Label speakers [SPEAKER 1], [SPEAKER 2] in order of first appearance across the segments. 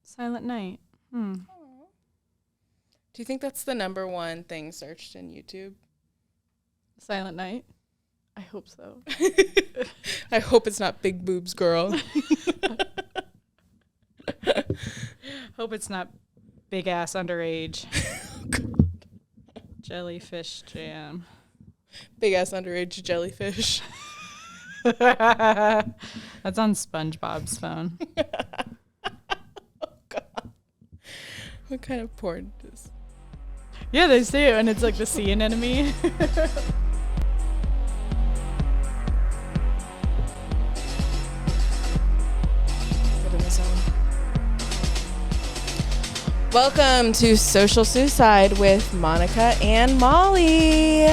[SPEAKER 1] Silent Night.
[SPEAKER 2] Do you think that's the number one thing searched in YouTube?
[SPEAKER 1] Silent Night? I hope so.
[SPEAKER 2] I hope it's not Big Boobs Girl.
[SPEAKER 1] Hope it's not Big Ass Underage. Jellyfish Jam.
[SPEAKER 2] Big Ass Underage Jellyfish.
[SPEAKER 1] That's on SpongeBob's phone.
[SPEAKER 2] Oh, God. What kind of porn is...
[SPEAKER 1] Yeah, they say it, and it's like the sea anemone.
[SPEAKER 2] Welcome to Social Suicide with Monica and Molly.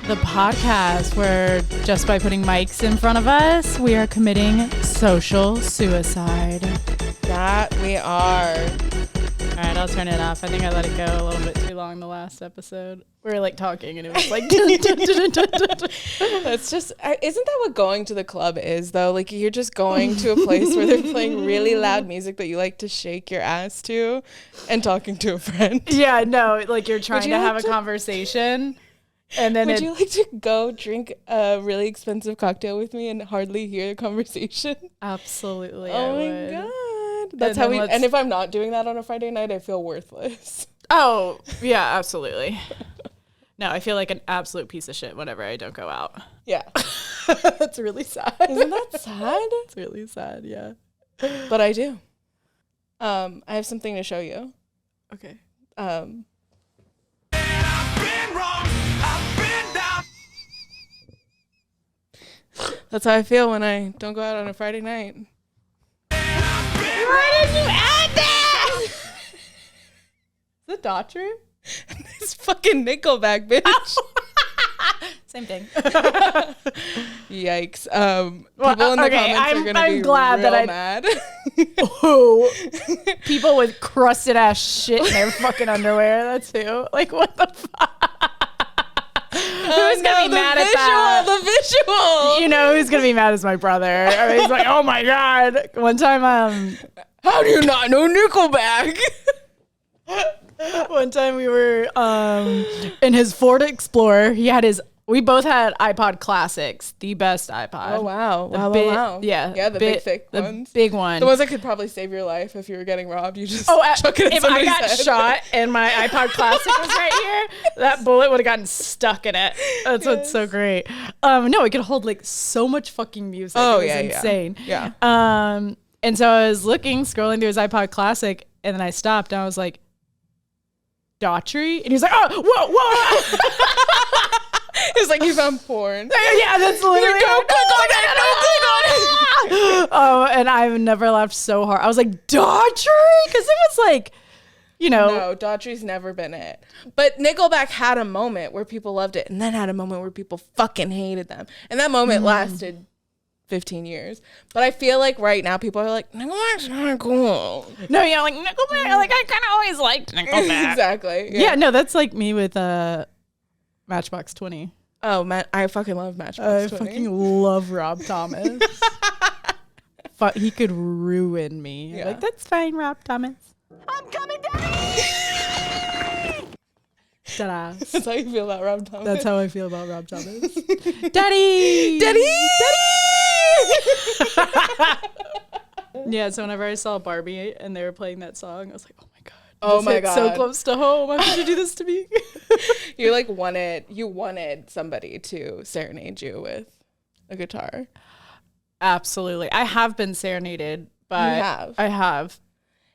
[SPEAKER 1] The podcast where just by putting mics in front of us, we are committing social suicide.
[SPEAKER 2] That we are.
[SPEAKER 1] All right, I'll turn it off. I think I let it go a little bit too long the last episode. We were like talking and it was like...
[SPEAKER 2] That's just... Isn't that what going to the club is, though? Like, you're just going to a place where they're playing really loud music that you like to shake your ass to and talking to a friend.
[SPEAKER 1] Yeah, no, like you're trying to have a conversation. And then
[SPEAKER 2] would you like to go drink a really expensive cocktail with me and hardly hear the conversation?
[SPEAKER 1] Absolutely.
[SPEAKER 2] Oh my God. That's how we... And if I'm not doing that on a Friday night, I feel worthless.
[SPEAKER 1] Oh, yeah, absolutely. No, I feel like an absolute piece of shit whenever I don't go out.
[SPEAKER 2] Yeah.
[SPEAKER 1] That's really sad.
[SPEAKER 2] Isn't that sad?
[SPEAKER 1] It's really sad, yeah.
[SPEAKER 2] But I do. I have something to show you.
[SPEAKER 1] Okay.
[SPEAKER 2] I've been wrong. I've been down. That's how I feel when I don't go out on a Friday night.
[SPEAKER 1] Why did you add that? Is it Daughtry?
[SPEAKER 2] It's fucking Nickelback, bitch.
[SPEAKER 1] Same thing.
[SPEAKER 2] Yikes. People in the comments are going to be glad real that mad.
[SPEAKER 1] Oh, people with crusted ass shit in their fucking underwear. That's who. Like, what the fuck? Who's going to be mad at that?
[SPEAKER 2] The visual.
[SPEAKER 1] You know who's going to be mad is my brother. I mean, he's like, oh my God. One time,
[SPEAKER 2] how do you not know Nickelback?
[SPEAKER 1] One time we were in his Ford Explorer. We both had iPod Classics, the best iPod.
[SPEAKER 2] Oh, wow. Wow.
[SPEAKER 1] Yeah.
[SPEAKER 2] The big, thick ones.
[SPEAKER 1] The big one.
[SPEAKER 2] The ones that could probably save your life if you were getting robbed. You just chuck it at
[SPEAKER 1] if I got
[SPEAKER 2] head.
[SPEAKER 1] shot and my iPod Classic was right here, that bullet would have gotten stuck in it. That's what's so great. No, it could hold like so much fucking music.
[SPEAKER 2] Oh,
[SPEAKER 1] it was insane.
[SPEAKER 2] Yeah.
[SPEAKER 1] And so I was scrolling through his iPod Classic, and then I stopped and I was like, Daughtry? And he's like, oh, whoa.
[SPEAKER 2] It's like you found porn.
[SPEAKER 1] Yeah, that's literally.
[SPEAKER 2] Don't click on it.
[SPEAKER 1] Oh, and I've never laughed so hard. I was like, Daughtry? Because it was like,
[SPEAKER 2] No, Daughtry's never been it. But Nickelback had a moment where people loved it and then had a moment where people fucking hated them. And that moment lasted 15 years. But I feel like right now people are like, Nickelback's not cool.
[SPEAKER 1] No, yeah, like Nickelback, like I kind of always liked Nickelback.
[SPEAKER 2] Exactly.
[SPEAKER 1] Yeah, no, that's like me with Matchbox 20.
[SPEAKER 2] Oh, man, I fucking love Matchbox 20.
[SPEAKER 1] I fucking love Rob Thomas. He could ruin me.
[SPEAKER 2] Yeah.
[SPEAKER 1] Like, that's fine, Rob Thomas.
[SPEAKER 2] I'm coming down.
[SPEAKER 1] Ta-da.
[SPEAKER 2] That's how you feel about Rob Thomas.
[SPEAKER 1] That's how I feel about Rob Thomas. Daddy! Yeah, so whenever I saw Barbie and they were playing that song, I was like, oh my God.
[SPEAKER 2] Oh my God.
[SPEAKER 1] So close to home. How could you do this to me?
[SPEAKER 2] You wanted somebody to serenade you with a guitar.
[SPEAKER 1] Absolutely. I have been serenaded, but
[SPEAKER 2] You have?
[SPEAKER 1] I have.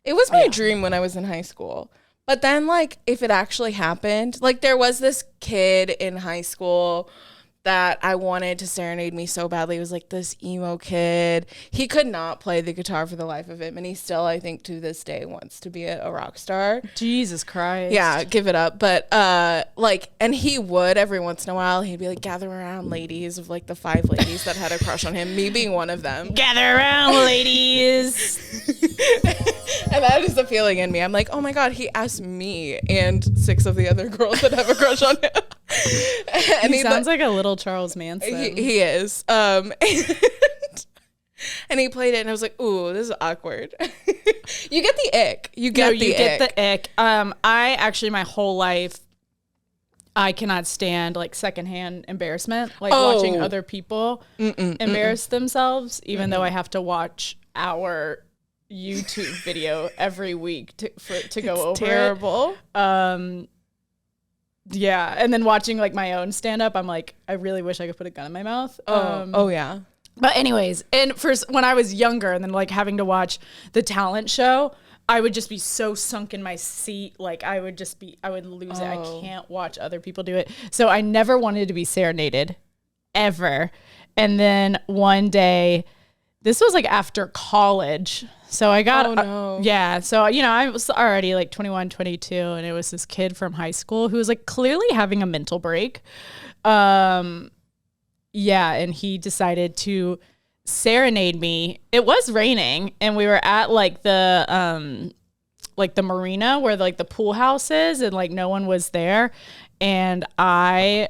[SPEAKER 2] It was my dream when I was in high school. But then, like, if it actually happened, like, there was this kid in high school that I wanted to serenade me so badly. It was like this emo kid. He could not play the guitar for the life of him. And he still, I think, to this day wants to be a rock star.
[SPEAKER 1] Jesus Christ.
[SPEAKER 2] Yeah, give it up. But, and he would every once in a while, he'd be like, gather around ladies of like the 5 ladies that had a crush on him, me being one of them.
[SPEAKER 1] Gather around, ladies.
[SPEAKER 2] And that is the feeling in me. I'm like, oh my God, he asked me and 6 of the other girls that have a crush on him.
[SPEAKER 1] And he sounds like a little Charles Manson.
[SPEAKER 2] He is. And he played it, and I was like, ooh, this is awkward. You get the ick. You get the ick.
[SPEAKER 1] I actually, my whole life, I cannot stand like secondhand embarrassment, like watching other people embarrass themselves, even though I have to watch our YouTube video every week to go over
[SPEAKER 2] terrible.
[SPEAKER 1] Yeah, and then watching like my own stand up, I'm like, I really wish I could put a gun in my mouth.
[SPEAKER 2] Yeah.
[SPEAKER 1] But anyways, and first when I was younger, and then like having to watch the talent show, I would just be so sunk in my seat, like I would lose it. I can't watch other people do it. So I never wanted to be serenaded, ever. And then one day, this was like after college. So I got, so, I was already like 21, 22, and it was this kid from high school who was like clearly having a mental break. And he decided to serenade me. It was raining, and we were at like the marina where like the pool house is, and like no one was there. And I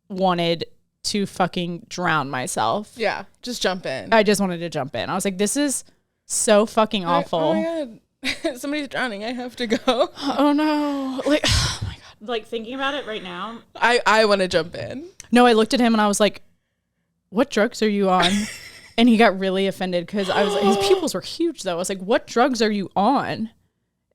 [SPEAKER 1] wanted to fucking drown myself.
[SPEAKER 2] Yeah, just jump in.
[SPEAKER 1] I just wanted to jump in. I was like, this is so fucking awful.
[SPEAKER 2] Oh my God. Somebody's drowning. I have to go.
[SPEAKER 1] Oh no. Like, oh my God. Like thinking about it right now.
[SPEAKER 2] I want to jump in.
[SPEAKER 1] No, I looked at him and I was like, what drugs are you on? And he got really offended because I was like, his pupils were huge though. I was like, what drugs are you on?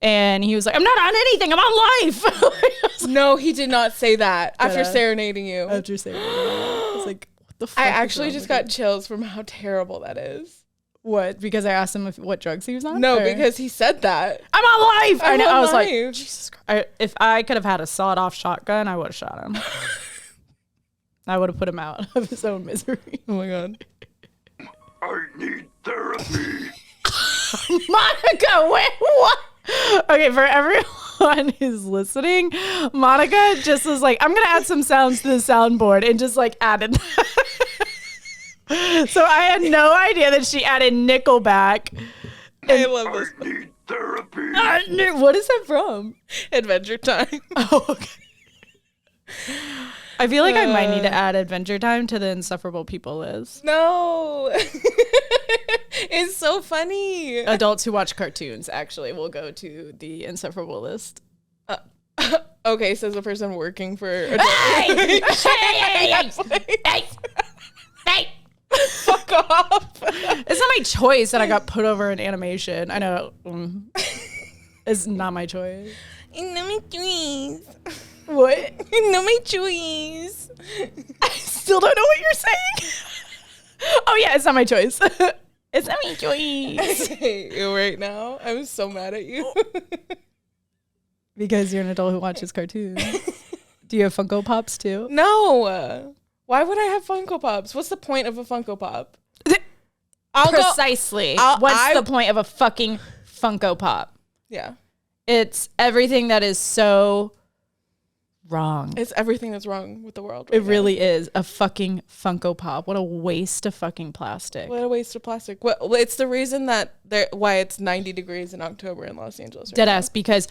[SPEAKER 1] And he was like, I'm not on anything. I'm on life.
[SPEAKER 2] No, he did not say that after serenading you.
[SPEAKER 1] After serenading you. I was like, what the fuck?
[SPEAKER 2] I actually just got chills from how terrible that is.
[SPEAKER 1] What? Because I asked him what drugs he was on?
[SPEAKER 2] No, because he said that.
[SPEAKER 1] I'm on life. I know. I was like,
[SPEAKER 2] life.
[SPEAKER 1] Jesus Christ. If I could have had a sawed-off shotgun, I would have shot him. I would have put him out of his own misery.
[SPEAKER 2] Oh my God.
[SPEAKER 3] I need therapy.
[SPEAKER 1] Monica, wait, what? Okay, for everyone who's listening, Monica just was like, I'm going to add some sounds to the soundboard, and just like added So I had no idea that she added Nickelback.
[SPEAKER 2] I love this.
[SPEAKER 3] I need therapy.
[SPEAKER 1] What is that from?
[SPEAKER 2] Adventure Time.
[SPEAKER 1] Oh, okay. I feel like I might need to add Adventure Time to the Insufferable People list.
[SPEAKER 2] No. It's so funny.
[SPEAKER 1] Adults who watch cartoons actually will go to the Insufferable list.
[SPEAKER 2] Okay, says the person working for
[SPEAKER 1] Hey!
[SPEAKER 2] Fuck off.
[SPEAKER 1] It's not my choice that I got put over in animation. I know. It's not my choice.
[SPEAKER 2] No my choice.
[SPEAKER 1] What?
[SPEAKER 2] No my choice.
[SPEAKER 1] I still don't know what you're saying. Oh yeah, it's not my choice. It's not my choice.
[SPEAKER 2] I hate you right now. I'm so mad at you.
[SPEAKER 1] Because you're an adult who watches cartoons. Do you have Funko Pops too?
[SPEAKER 2] No. Why would I have Funko Pops? What's the point of a Funko Pop?
[SPEAKER 1] Precisely. What's the point of a fucking Funko Pop?
[SPEAKER 2] Yeah.
[SPEAKER 1] It's everything that is so wrong.
[SPEAKER 2] It's everything that's wrong with the world.
[SPEAKER 1] It really is a fucking Funko Pop. What a waste of fucking plastic.
[SPEAKER 2] What a waste of plastic. Well, it's the reason that why it's 90 degrees in October in Los Angeles. Right
[SPEAKER 1] Deadass, because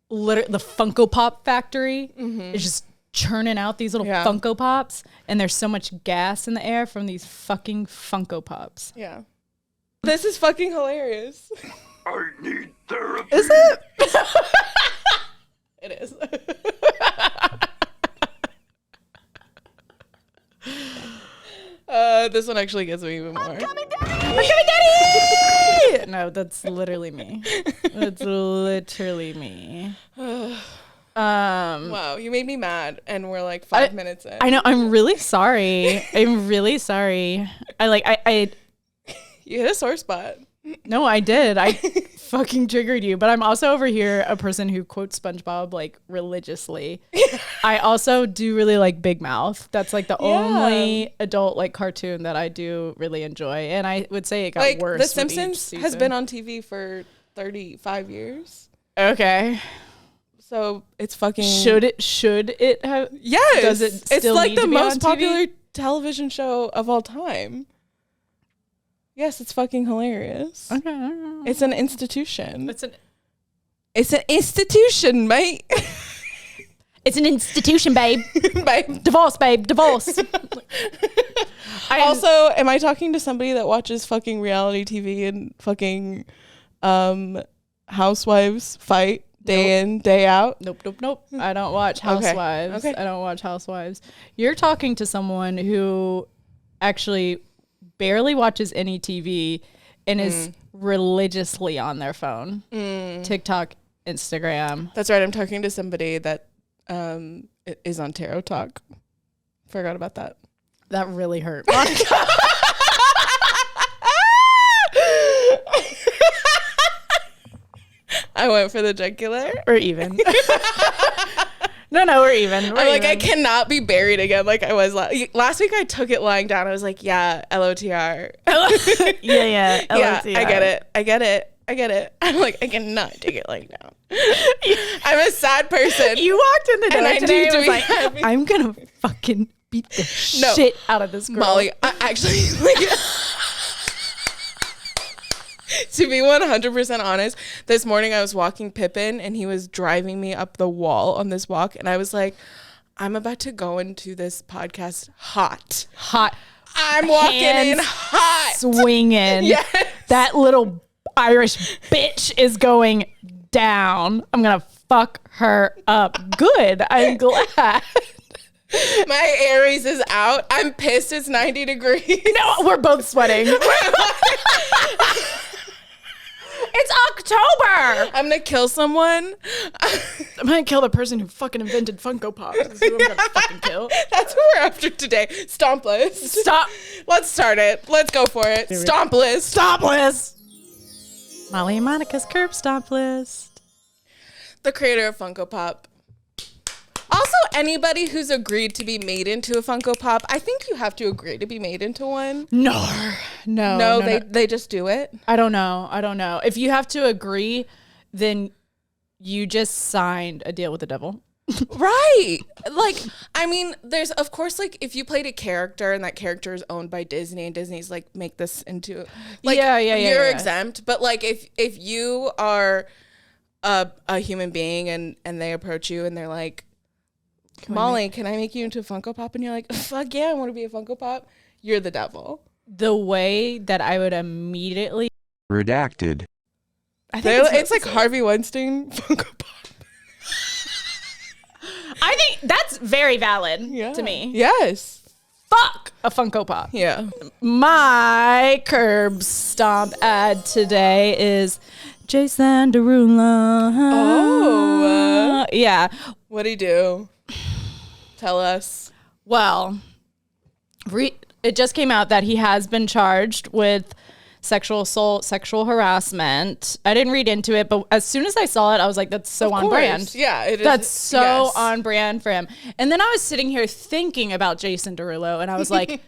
[SPEAKER 1] literally the Funko Pop factory is just churning out these little Funko Pops, and there's so much gas in the air from these fucking Funko Pops.
[SPEAKER 2] Yeah. This is fucking hilarious.
[SPEAKER 3] I need therapy.
[SPEAKER 1] Is it?
[SPEAKER 2] It is. This one actually gets me even more.
[SPEAKER 1] I'm coming, Daddy! No, that's literally me. That's literally me.
[SPEAKER 2] Wow, you made me mad, and we're like 5 minutes in.
[SPEAKER 1] I know. I'm really sorry. I'm really sorry. I
[SPEAKER 2] You hit a sore spot.
[SPEAKER 1] No, I did. I fucking triggered you. But I'm also over here a person who quotes SpongeBob like religiously. I also do really like Big Mouth. That's like the only adult like cartoon that I do really enjoy. And I would say it got
[SPEAKER 2] like,
[SPEAKER 1] worse.
[SPEAKER 2] The Simpsons has been on TV for 35 years.
[SPEAKER 1] Okay.
[SPEAKER 2] So it's fucking.
[SPEAKER 1] Should it have?
[SPEAKER 2] Yes.
[SPEAKER 1] Does it still
[SPEAKER 2] It's like
[SPEAKER 1] need
[SPEAKER 2] the
[SPEAKER 1] to be on
[SPEAKER 2] most
[SPEAKER 1] TV?
[SPEAKER 2] popular television show of all time. Yes, it's fucking hilarious.
[SPEAKER 1] Okay.
[SPEAKER 2] It's an institution.
[SPEAKER 1] It's an
[SPEAKER 2] institution, mate.
[SPEAKER 1] It's an institution, babe.
[SPEAKER 2] Babe.
[SPEAKER 1] Divorce, babe. Divorce.
[SPEAKER 2] Also, am I talking to somebody that watches fucking reality TV and fucking housewives fight day in, day out?
[SPEAKER 1] Nope. I don't watch Housewives.
[SPEAKER 2] Okay.
[SPEAKER 1] I don't watch Housewives. You're talking to someone who actually barely watches any TV and is religiously on their phone. TikTok, Instagram.
[SPEAKER 2] That's right. I'm talking to somebody that is on Tarot Talk. Forgot about that.
[SPEAKER 1] That really hurt.
[SPEAKER 2] I went for the jugular.
[SPEAKER 1] We're even. No, we're even.
[SPEAKER 2] I'm like, I cannot be buried again like I was last week. I took it lying down. I was like, yeah, LOTR.
[SPEAKER 1] Yeah.
[SPEAKER 2] Yeah, I get it. I'm like, I cannot take it lying down. I'm a sad person.
[SPEAKER 1] You walked in the door
[SPEAKER 2] I
[SPEAKER 1] today
[SPEAKER 2] need to
[SPEAKER 1] and was
[SPEAKER 2] be
[SPEAKER 1] like,
[SPEAKER 2] happy.
[SPEAKER 1] I'm going to fucking beat the shit out of this girl.
[SPEAKER 2] Molly, I actually, like, to be 100% honest, this morning I was walking Pippin and he was driving me up the wall on this walk. And I was like, I'm about to go into this podcast hot. I'm walking in hot.
[SPEAKER 1] Swinging.
[SPEAKER 2] Yes.
[SPEAKER 1] That little Irish bitch is going down. I'm going to fuck her up. Good. I'm glad.
[SPEAKER 2] My Aries is out. I'm pissed it's 90 degrees.
[SPEAKER 1] No, we're both sweating. It's October.
[SPEAKER 2] I'm going to kill someone.
[SPEAKER 1] I'm going to kill the person who fucking invented Funko Pops. That's who I'm going to fucking kill.
[SPEAKER 2] That's what we're after today. Stomp list.
[SPEAKER 1] Stop.
[SPEAKER 2] Let's start it. Let's go for it. Stomp list.
[SPEAKER 1] Stomp list. Molly and Monica's curb stomp list.
[SPEAKER 2] The creator of Funko Pop. Also, anybody who's agreed to be made into a Funko Pop, I think you have to agree to be made into one.
[SPEAKER 1] No.
[SPEAKER 2] They just do it.
[SPEAKER 1] I don't know. If you have to agree, then you just signed a deal with the devil.
[SPEAKER 2] Right. Like, I mean, there's, of course, like, if you played a character and that character is owned by Disney and Disney's like, make this into, like, you're exempt. But, like, if you are a human being and they approach you and they're like, Molly, can I make you into a Funko Pop? And you're like, fuck yeah, I want to be a Funko Pop. You're the devil.
[SPEAKER 1] The way that I would immediately
[SPEAKER 3] Redacted.
[SPEAKER 1] I think
[SPEAKER 2] It's like Harvey Weinstein Funko Pop.
[SPEAKER 1] I think that's very valid to me.
[SPEAKER 2] Yes.
[SPEAKER 1] Fuck a Funko Pop.
[SPEAKER 2] Yeah.
[SPEAKER 1] My curb stomp ad today is Jason Derulo.
[SPEAKER 2] Oh.
[SPEAKER 1] Yeah.
[SPEAKER 2] What'd he do? Tell us.
[SPEAKER 1] Well, it just came out that he has been charged with sexual assault, sexual harassment. I didn't read into it, but as soon as I saw it, I was like, that's so on brand.
[SPEAKER 2] Yeah, it is.
[SPEAKER 1] That's so on brand for him. And then I was sitting here thinking about Jason Derulo, and I was like,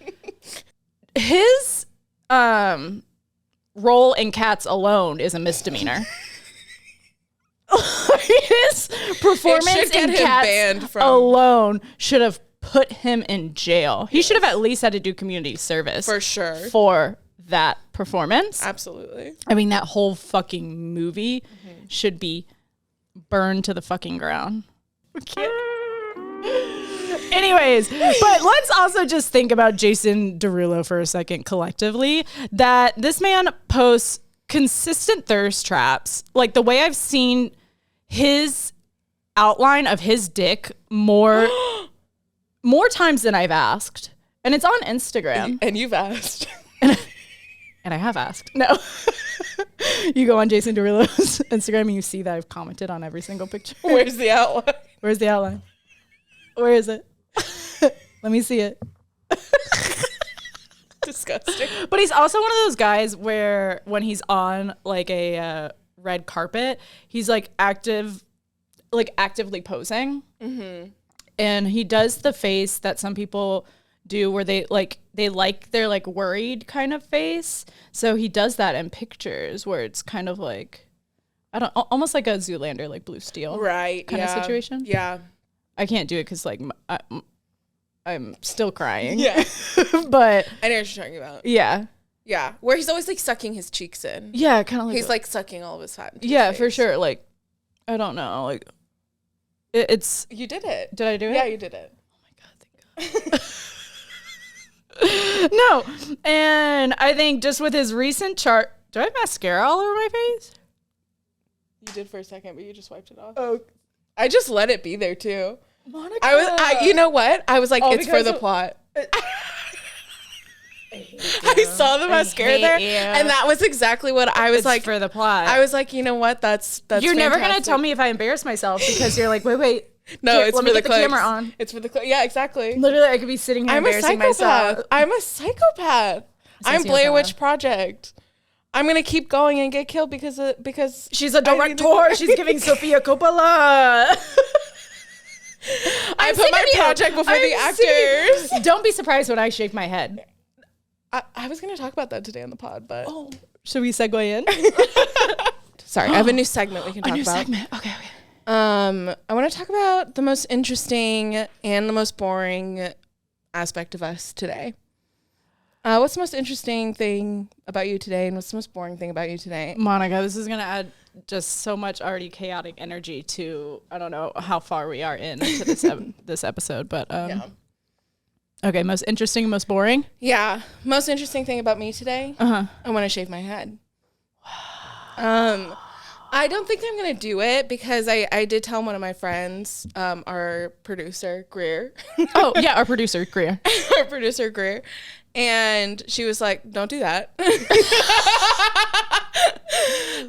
[SPEAKER 1] his role in Cats alone is a misdemeanor. His performance in Cats alone should have put him in jail. He should have at least had to do community service.
[SPEAKER 2] For sure.
[SPEAKER 1] For that performance.
[SPEAKER 2] Absolutely.
[SPEAKER 1] I mean, that whole fucking movie should be burned to the fucking ground. Anyways, but let's also just think about Jason Derulo for a second collectively, that this man posts consistent thirst traps. Like, the way I've seen his outline of his dick more times than I've asked. And it's on Instagram.
[SPEAKER 2] And you've asked.
[SPEAKER 1] And I have asked. No. You go on Jason Derulo's Instagram and you see that I've commented on every single picture.
[SPEAKER 2] Where's the outline?
[SPEAKER 1] Where's the outline? Where is it? Let me see it.
[SPEAKER 2] Disgusting.
[SPEAKER 1] But he's also one of those guys where when he's on like a red carpet, he's like actively posing. Mm-hmm. And he does the face that some people do where they like their like worried kind of face. So he does that in pictures where it's kind of like, almost like a Zoolander, like Blue Steel.
[SPEAKER 2] Right.
[SPEAKER 1] Kind of situation.
[SPEAKER 2] Yeah.
[SPEAKER 1] I can't do it because like I'm still crying.
[SPEAKER 2] Yeah.
[SPEAKER 1] But
[SPEAKER 2] I know what you're talking about.
[SPEAKER 1] yeah.
[SPEAKER 2] Yeah. Where he's always like sucking his cheeks in.
[SPEAKER 1] Yeah, kind of like
[SPEAKER 2] he's like sucking all of his fat.
[SPEAKER 1] Yeah, for sure. Like, I don't know. Like, It's.
[SPEAKER 2] You did it.
[SPEAKER 1] Did I do it?
[SPEAKER 2] Yeah, you did it.
[SPEAKER 1] No, and I think just with his recent chart, do I have mascara all over my face?
[SPEAKER 2] You did for a second, but you just wiped it off.
[SPEAKER 1] Oh,
[SPEAKER 2] I just let it be there too.
[SPEAKER 1] Monica.
[SPEAKER 2] You know what? I was like, it's for
[SPEAKER 1] because
[SPEAKER 2] the
[SPEAKER 1] of-
[SPEAKER 2] plot. I saw the mascara there, and that was exactly what I was
[SPEAKER 1] It's
[SPEAKER 2] like.
[SPEAKER 1] for the plot.
[SPEAKER 2] I was like, you know what? That's
[SPEAKER 1] You're never gonna
[SPEAKER 2] fantastic.
[SPEAKER 1] tell me if I embarrass myself because you're like, wait.
[SPEAKER 2] No,
[SPEAKER 1] Here,
[SPEAKER 2] it's
[SPEAKER 1] let
[SPEAKER 2] for
[SPEAKER 1] me
[SPEAKER 2] the
[SPEAKER 1] get the
[SPEAKER 2] clicks.
[SPEAKER 1] camera on.
[SPEAKER 2] It's for the clicks. Yeah, exactly.
[SPEAKER 1] Literally, I could be sitting here
[SPEAKER 2] I'm a
[SPEAKER 1] embarrassing
[SPEAKER 2] psychopath.
[SPEAKER 1] myself.
[SPEAKER 2] I'm a psychopath. I'm Blair
[SPEAKER 1] Sociopath.
[SPEAKER 2] Witch Project. I'm gonna keep going and get killed because
[SPEAKER 1] She's a director. She's giving Sofia Coppola.
[SPEAKER 2] I put my project before the actors.
[SPEAKER 1] Don't be surprised when I shake my head.
[SPEAKER 2] I was gonna talk about that today on the pod, but
[SPEAKER 1] Should we segue in?
[SPEAKER 2] sorry, I have a new segment we can talk about.
[SPEAKER 1] Okay.
[SPEAKER 2] I want to talk about the most interesting and the most boring aspect of us today. What's the most interesting thing about you today, and what's the most boring thing about you today?
[SPEAKER 1] Monica, this is gonna add just so much already chaotic energy to, I don't know how far we are into this this episode, but okay, most interesting, most boring.
[SPEAKER 2] Yeah, most interesting thing about me today. I want to shave my head. I don't think I'm gonna do it because I did tell one of my friends, our producer Greer,
[SPEAKER 1] Oh yeah, our producer Greer.
[SPEAKER 2] and she was like, "Don't do that."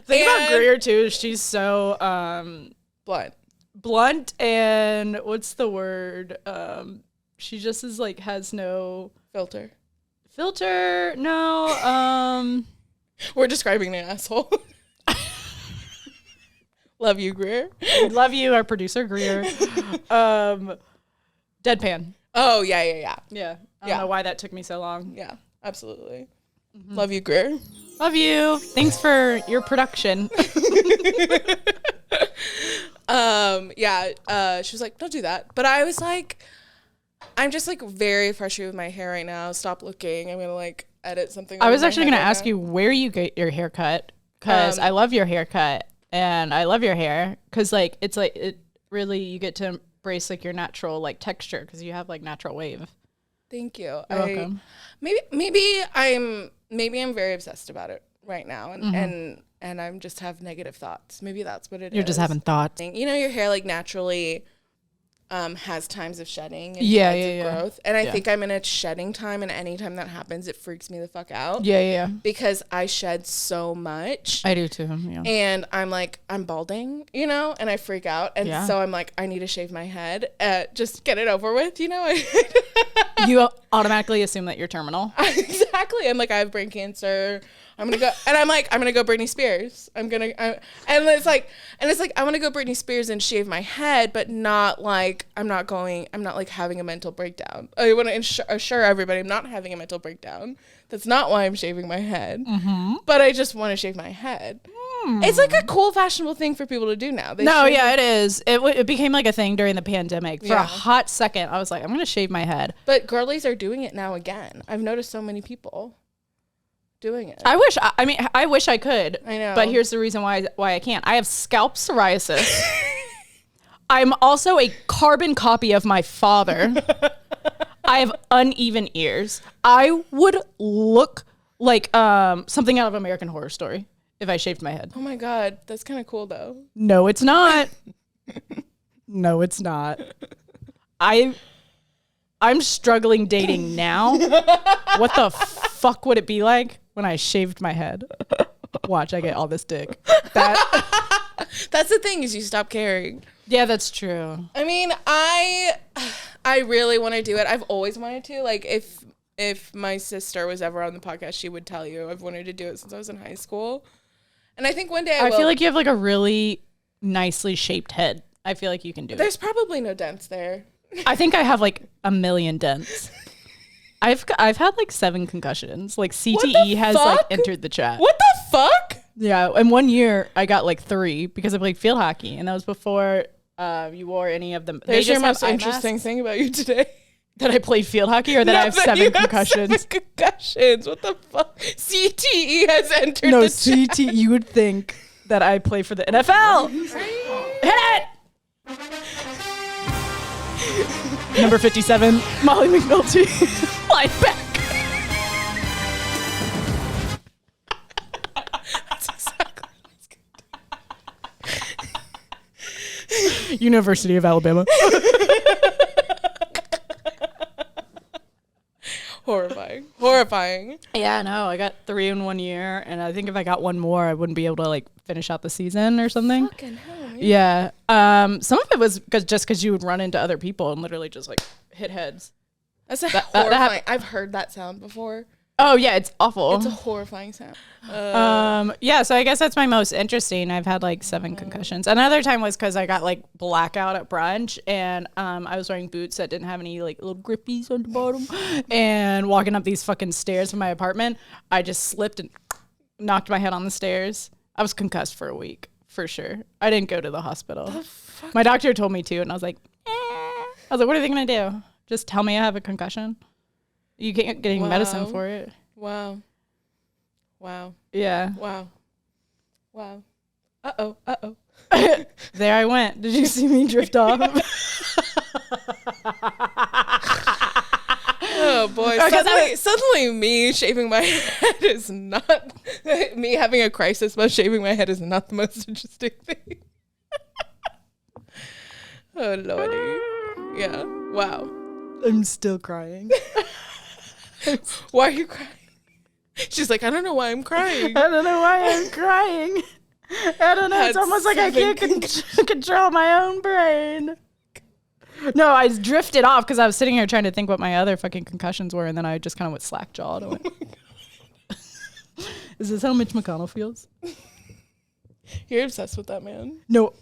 [SPEAKER 1] Thing about Greer too, she's so
[SPEAKER 2] blunt
[SPEAKER 1] and what's the word? She just is like has no
[SPEAKER 2] filter.
[SPEAKER 1] No.
[SPEAKER 2] We're describing an asshole. Love you, Greer.
[SPEAKER 1] Love you, our producer Greer. Deadpan.
[SPEAKER 2] Oh yeah.
[SPEAKER 1] Yeah. I don't know why that took me so long.
[SPEAKER 2] Yeah, absolutely. Love you, Greer.
[SPEAKER 1] Love you. Thanks for your production.
[SPEAKER 2] She was like, don't do that. But I was like, I'm just like very frustrated with my hair right now. Stop looking. I'm gonna like edit something.
[SPEAKER 1] I was actually gonna ask you where you get your haircut because I love your haircut and I love your hair because like it's like it really you get to embrace like your natural like texture because you have like natural wave.
[SPEAKER 2] Thank you.
[SPEAKER 1] You're welcome.
[SPEAKER 2] Maybe I'm very obsessed about it right now and I'm just have negative thoughts. Maybe that's what it is.
[SPEAKER 1] You're just having thoughts.
[SPEAKER 2] You know, your hair like naturally has times of shedding and times of growth. And I think I'm in a shedding time, and anytime that happens, it freaks me the fuck out.
[SPEAKER 1] Yeah.
[SPEAKER 2] Because I shed so much.
[SPEAKER 1] I do too. Yeah.
[SPEAKER 2] And I'm like, I'm balding, you know, and I freak out. And so I'm like, I need to shave my head. Just get it over with, you know?
[SPEAKER 1] You automatically assume that you're terminal.
[SPEAKER 2] Exactly. I'm like, I have brain cancer. I'm gonna go, and I'm like, I'm gonna go Britney Spears. And it's like, I want to go Britney Spears and shave my head, but not like, I'm not like having a mental breakdown. I want to assure everybody I'm not having a mental breakdown. That's not why I'm shaving my head. But I just want to shave my head. It's like a cool, fashionable thing for people to do now.
[SPEAKER 1] It is. It became like a thing during the pandemic. For a hot second, I was like, I'm gonna shave my head.
[SPEAKER 2] But girlies are doing it now again. I've noticed so many people doing it.
[SPEAKER 1] I wish I could.
[SPEAKER 2] I know.
[SPEAKER 1] But here's the reason why I can't. I have scalp psoriasis. I'm also a carbon copy of my father. I have uneven ears. I would look like something out of American Horror Story if I shaved my head.
[SPEAKER 2] Oh my God. That's kind of cool though.
[SPEAKER 1] No, it's not. No, it's not. I'm struggling dating now. What the fuck would it be like when I shaved my head? Watch, I get all this dick.
[SPEAKER 2] That's the thing, is you stop caring.
[SPEAKER 1] Yeah, that's true.
[SPEAKER 2] I mean, I really want to do it. I've always wanted to. Like, if my sister was ever on the podcast, she would tell you I've wanted to do it since I was in high school. And I think one day I will.
[SPEAKER 1] feel like you have like a really nicely shaped head. I feel like you can do it.
[SPEAKER 2] There's probably no dents there.
[SPEAKER 1] I think I have like a million dents. I've had like 7 concussions. Like CTE has like entered the chat.
[SPEAKER 2] What the fuck?
[SPEAKER 1] Yeah, and 1 year I got like 3 because I played field hockey, and that was before you wore any of them.
[SPEAKER 2] There's your most interesting thing about you today.
[SPEAKER 1] That I played field hockey, or that I have 7 concussions.
[SPEAKER 2] 7 concussions. What the fuck? CTE has entered
[SPEAKER 1] No,
[SPEAKER 2] the chat.
[SPEAKER 1] CTE. You would think that I play for the NFL. Hit it. Number 57, Molly McNulty, linebacker.
[SPEAKER 2] That's exactly
[SPEAKER 1] University of Alabama.
[SPEAKER 2] Horrifying.
[SPEAKER 1] Yeah, no, I got 3 in 1 year, and I think if I got one more, I wouldn't be able to like finish out the season or something.
[SPEAKER 2] Fucking hell, man.
[SPEAKER 1] Yeah. Some of it was because you would run into other people and literally just like hit heads.
[SPEAKER 2] That's horrifying. I've heard that sound before.
[SPEAKER 1] Oh yeah, it's awful.
[SPEAKER 2] It's a horrifying sound.
[SPEAKER 1] Yeah, so I guess that's my most interesting. I've had like 7 concussions. Another time was because I got like blackout at brunch, and I was wearing boots that didn't have any like little grippies on the bottom, and walking up these fucking stairs from my apartment, I just slipped and knocked my head on the stairs. I was concussed for a week for sure. I didn't go to the hospital. My doctor told me to, and I was like, I was like, what are they gonna do? Just tell me I have a concussion? You can't get any medicine for it.
[SPEAKER 2] Wow.
[SPEAKER 1] Yeah.
[SPEAKER 2] Wow. Uh-oh.
[SPEAKER 1] There I went. Did you see me drift off?
[SPEAKER 2] Oh boy. Suddenly me shaving my head is not me having a crisis about shaving my head is not the most interesting thing. Oh lordy. Yeah. Wow.
[SPEAKER 1] I'm still crying.
[SPEAKER 2] Why are you crying? She's like, I don't know why I'm crying.
[SPEAKER 1] I don't know why I'm crying. I don't know. It's almost like I can't control my own brain. No, I drifted off because I was sitting here trying to think what my other fucking concussions were, and then I just kind of went slack-jawed. Is this how Mitch McConnell feels?
[SPEAKER 2] You're obsessed with that man.
[SPEAKER 1] No,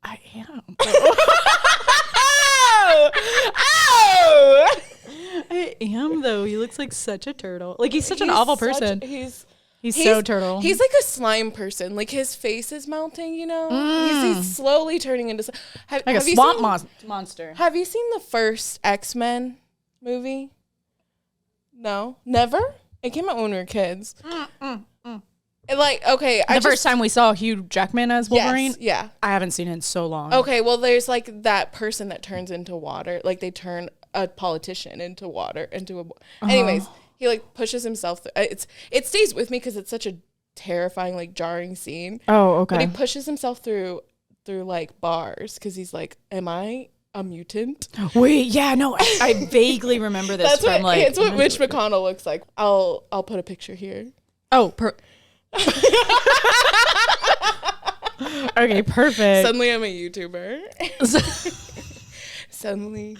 [SPEAKER 1] I am.
[SPEAKER 2] Oh!
[SPEAKER 1] I am, though. He looks like such a turtle. Like, he's such an awful person. He's so turtle.
[SPEAKER 2] He's like a slime person. Like, his face is melting, you know? He's slowly turning into...
[SPEAKER 1] Like a swamp monster.
[SPEAKER 2] Have you seen the first X-Men movie? No? Never? It came out when we were kids. Like, okay.
[SPEAKER 1] The first time we saw Hugh Jackman as Wolverine?
[SPEAKER 2] Yes, yeah.
[SPEAKER 1] I haven't seen it in so long.
[SPEAKER 2] Okay, well, there's like that person that turns into water. Like, they turn a politician into water. Anyways, he like pushes himself. It stays with me because it's such a terrifying, like jarring scene.
[SPEAKER 1] Oh, okay.
[SPEAKER 2] But he pushes himself through like bars because he's like, am I a mutant?
[SPEAKER 1] Wait, yeah, no, I vaguely remember this
[SPEAKER 2] It's
[SPEAKER 1] from like...
[SPEAKER 2] It's what Mitch McConnell looks like. I'll put a picture here.
[SPEAKER 1] Oh, okay, perfect.
[SPEAKER 2] Suddenly I'm a YouTuber. Suddenly.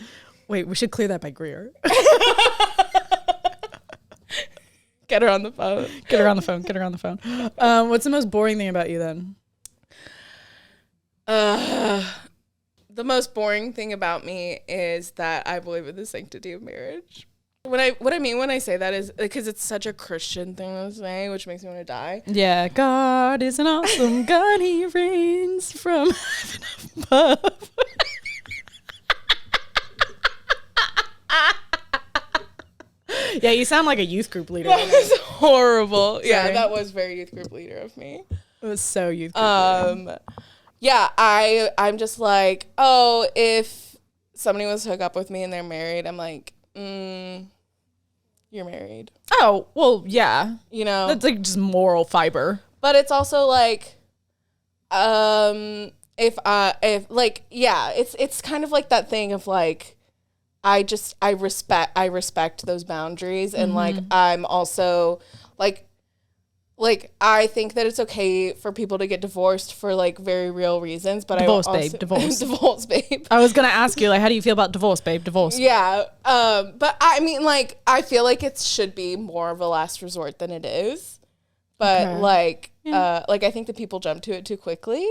[SPEAKER 1] Wait, we should clear that by Greer.
[SPEAKER 2] Get her on the phone.
[SPEAKER 1] Get her on the phone. What's the most boring thing about you then?
[SPEAKER 2] The most boring thing about me is that I believe in the sanctity of marriage. What I mean when I say that is because it's such a Christian thing to say, which makes me want to die.
[SPEAKER 1] Yeah, God is an awesome God. He reigns from heaven above. Yeah, you sound like a youth group leader.
[SPEAKER 2] That was horrible.
[SPEAKER 1] Sorry.
[SPEAKER 2] Yeah, that was very youth group leader of me.
[SPEAKER 1] It was so youth group leader.
[SPEAKER 2] Yeah, I'm just like, oh, if somebody was to hook up with me and they're married, I'm like, you're married.
[SPEAKER 1] Oh, well, yeah.
[SPEAKER 2] You know?
[SPEAKER 1] That's like just moral fiber.
[SPEAKER 2] But it's also like, if like, yeah, it's kind of like that thing of like, I respect those boundaries. And like, I'm also like, I think that it's okay for people to get divorced for like very real reasons, but
[SPEAKER 1] Divorce,
[SPEAKER 2] babe.
[SPEAKER 1] Divorce, babe. I was going to ask you, like, how do you feel about divorce, babe? Divorce.
[SPEAKER 2] Yeah. But I mean, like, I feel like it should be more of a last resort than it is. But okay. Like I think that people jump to it too quickly.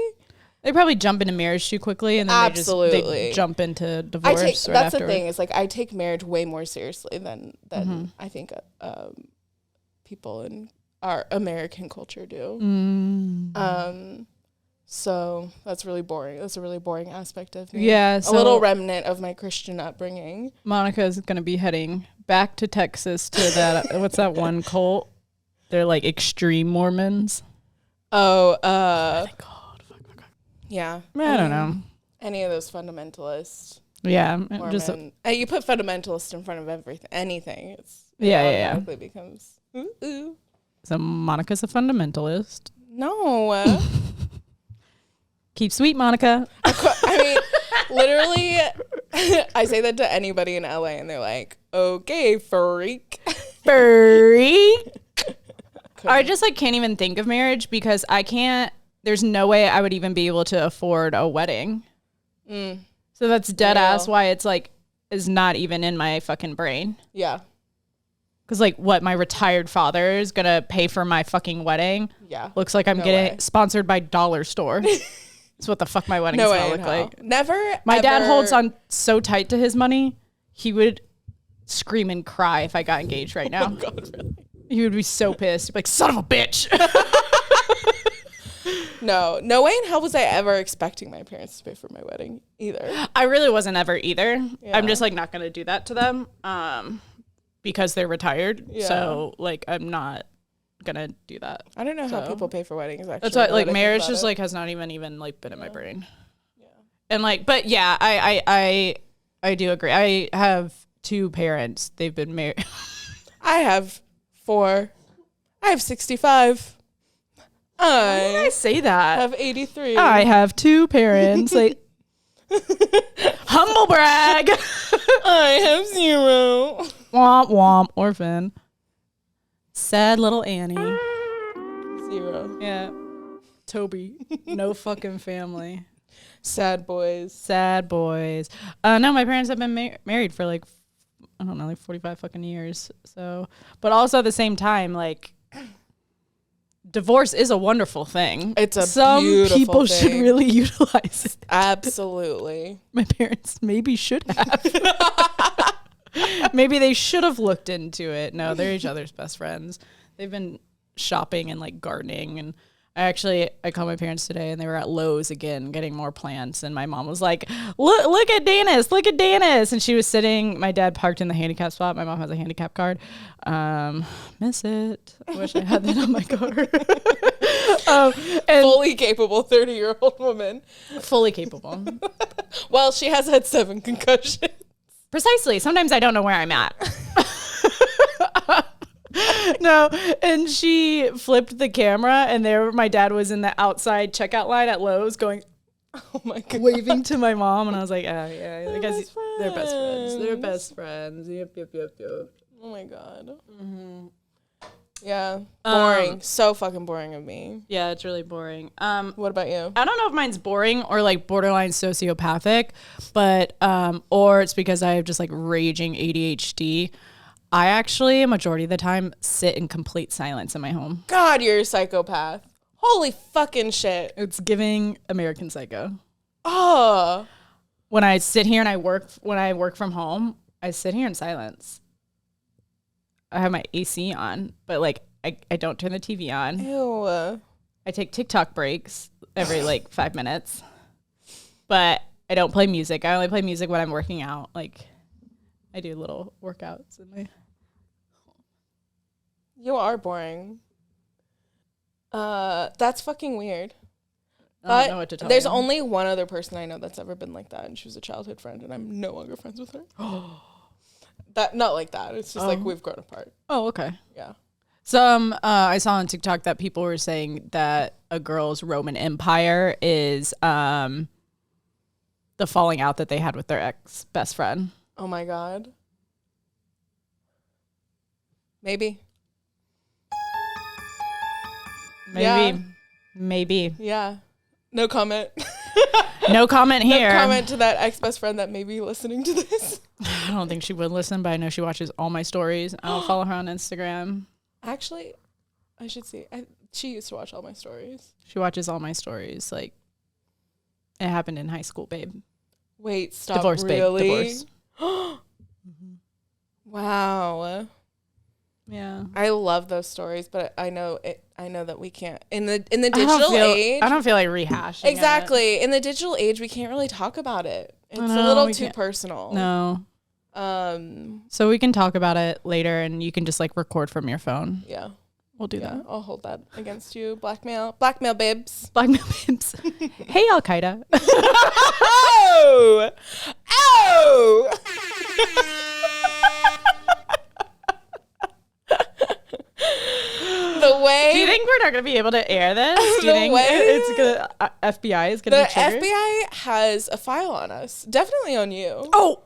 [SPEAKER 2] They probably jump into marriage too quickly, and then they jump into divorce. That's the thing. Is like I take marriage way more seriously than I think people in our American culture do. So that's really boring. That's a really boring aspect of me. Yeah, so a little remnant of my Christian upbringing.
[SPEAKER 1] Monica is going to be heading back to Texas to that. What's that one cult? They're like extreme Mormons.
[SPEAKER 2] Oh, my God. Fuck. Yeah.
[SPEAKER 1] I don't know.
[SPEAKER 2] Any of those fundamentalists.
[SPEAKER 1] Yeah. Just
[SPEAKER 2] Mormon. You put fundamentalist in front of anything. It automatically becomes ooh.
[SPEAKER 1] So Monica's a fundamentalist.
[SPEAKER 2] No.
[SPEAKER 1] Keep sweet, Monica.
[SPEAKER 2] I mean, literally, I say that to anybody in LA, and they're like, "Okay, freak."
[SPEAKER 1] Freak. I just like can't even think of marriage because I can't. There's no way I would even be able to afford a wedding. So that's dead ass why it's like is not even in my fucking brain.
[SPEAKER 2] Yeah.
[SPEAKER 1] Because like what, my retired father is going to pay for my fucking wedding?
[SPEAKER 2] Yeah.
[SPEAKER 1] Looks like I'm getting sponsored by Dollar Store. That's what the fuck my wedding's going to look like.
[SPEAKER 2] Never.
[SPEAKER 1] My dad holds on so tight to his money, he would scream and cry if I got engaged right now.
[SPEAKER 2] Oh God, really?
[SPEAKER 1] He would be so pissed. He'd be like, son of a bitch.
[SPEAKER 2] No way in hell was I ever expecting my parents to pay for my wedding either.
[SPEAKER 1] I really wasn't ever either.
[SPEAKER 2] Yeah.
[SPEAKER 1] I'm just like not going to do that to them because they're retired.
[SPEAKER 2] Yeah.
[SPEAKER 1] So like I'm not going to do that.
[SPEAKER 2] I don't know how people pay for weddings actually.
[SPEAKER 1] That's why like marriage just like has not even like been in my brain. Yeah. And like, but yeah, I do agree. I have 2 parents. They've been married.
[SPEAKER 2] I have 4. I have 65.
[SPEAKER 1] Why did I say that?
[SPEAKER 2] I have 83.
[SPEAKER 1] I have 2 parents. Like humble brag.
[SPEAKER 2] I have 0.
[SPEAKER 1] Womp womp, orphan. Sad little Annie.
[SPEAKER 2] 0.
[SPEAKER 1] Yeah. Toby. No fucking family.
[SPEAKER 2] Sad boys.
[SPEAKER 1] Sad boys. No, my parents have been married for like, I don't know, like 45 fucking years. So, but also at the same time, like, divorce is a wonderful thing.
[SPEAKER 2] It's a
[SPEAKER 1] Some
[SPEAKER 2] beautiful
[SPEAKER 1] people
[SPEAKER 2] thing.
[SPEAKER 1] should really utilize it.
[SPEAKER 2] Absolutely.
[SPEAKER 1] My parents maybe should have. Maybe they should have looked into it. No, they're each other's best friends. They've been shopping and like gardening, and I called my parents today and they were at Lowe's again getting more plants, and my mom was like, look at Danis, and she was sitting, my dad parked in the handicap spot, my mom has a handicap card. Miss it. I wish I had that on my card. And
[SPEAKER 2] Fully capable 30-year-old woman.
[SPEAKER 1] fully capable.
[SPEAKER 2] Well, she has had 7 concussions.
[SPEAKER 1] Precisely. Sometimes I don't know where I'm at. No, and she flipped the camera, and my dad was in the outside checkout line at Lowe's going,
[SPEAKER 2] Oh my God.
[SPEAKER 1] waving to my mom, and I was like, oh yeah, I guess they're best friends. They're best friends. Yep.
[SPEAKER 2] Oh my God. Mm-hmm. Yeah. Boring. So fucking boring of me.
[SPEAKER 1] Yeah, it's really boring.
[SPEAKER 2] What about you?
[SPEAKER 1] I don't know if mine's boring or like borderline sociopathic, but or it's because I have just like raging ADHD. I actually, a majority of the time, sit in complete silence in my home.
[SPEAKER 2] God, you're a psychopath. Holy fucking shit.
[SPEAKER 1] It's giving American Psycho.
[SPEAKER 2] Oh.
[SPEAKER 1] When I sit here and when I work from home, I sit here in silence. I have my AC on, but like I don't turn the TV on.
[SPEAKER 2] Ew.
[SPEAKER 1] I take TikTok breaks every like 5 minutes, but I don't play music. I only play music when I'm working out. Like I do little workouts in my.
[SPEAKER 2] You are boring. That's fucking weird.
[SPEAKER 1] I don't know what to tell
[SPEAKER 2] there's
[SPEAKER 1] you.
[SPEAKER 2] only one other person I know that's ever been like that, and she was a childhood friend, and I'm no longer friends with her. That not like that. It's just like we've grown apart.
[SPEAKER 1] Oh, okay.
[SPEAKER 2] Yeah.
[SPEAKER 1] I saw on TikTok that people were saying that a girl's Roman Empire is the falling out that they had with their ex best friend.
[SPEAKER 2] Oh my God. Maybe.
[SPEAKER 1] Maybe.
[SPEAKER 2] Yeah. No comment.
[SPEAKER 1] No comment here.
[SPEAKER 2] No comment to that ex-best friend that may be listening to this.
[SPEAKER 1] I don't think she would listen, but I know she watches all my stories. I don't follow her on Instagram.
[SPEAKER 2] Actually, I should see. She used to watch all my stories.
[SPEAKER 1] She watches all my stories. Like, it happened in high school, babe.
[SPEAKER 2] Wait, stop.
[SPEAKER 1] Divorce,
[SPEAKER 2] really?
[SPEAKER 1] babe. Divorce.
[SPEAKER 2] Wow.
[SPEAKER 1] Yeah.
[SPEAKER 2] I love those stories, but I know that we can't in the digital age.
[SPEAKER 1] I don't feel like rehashing.
[SPEAKER 2] Exactly. In the digital age, we can't really talk about it. It's a little too personal.
[SPEAKER 1] No. So we can talk about it later, and you can just like record from your phone.
[SPEAKER 2] Yeah.
[SPEAKER 1] We'll do that.
[SPEAKER 2] I'll hold that against you. Blackmail babes.
[SPEAKER 1] Blackmail babes. Hey, Al Qaeda.
[SPEAKER 2] Oh! No! The way.
[SPEAKER 1] Do you think we're not going to be able to air this? Do you think
[SPEAKER 2] way-
[SPEAKER 1] it's gonna FBI is going to
[SPEAKER 2] The
[SPEAKER 1] be triggered?
[SPEAKER 2] FBI has a file on us. Definitely on you.
[SPEAKER 1] Oh,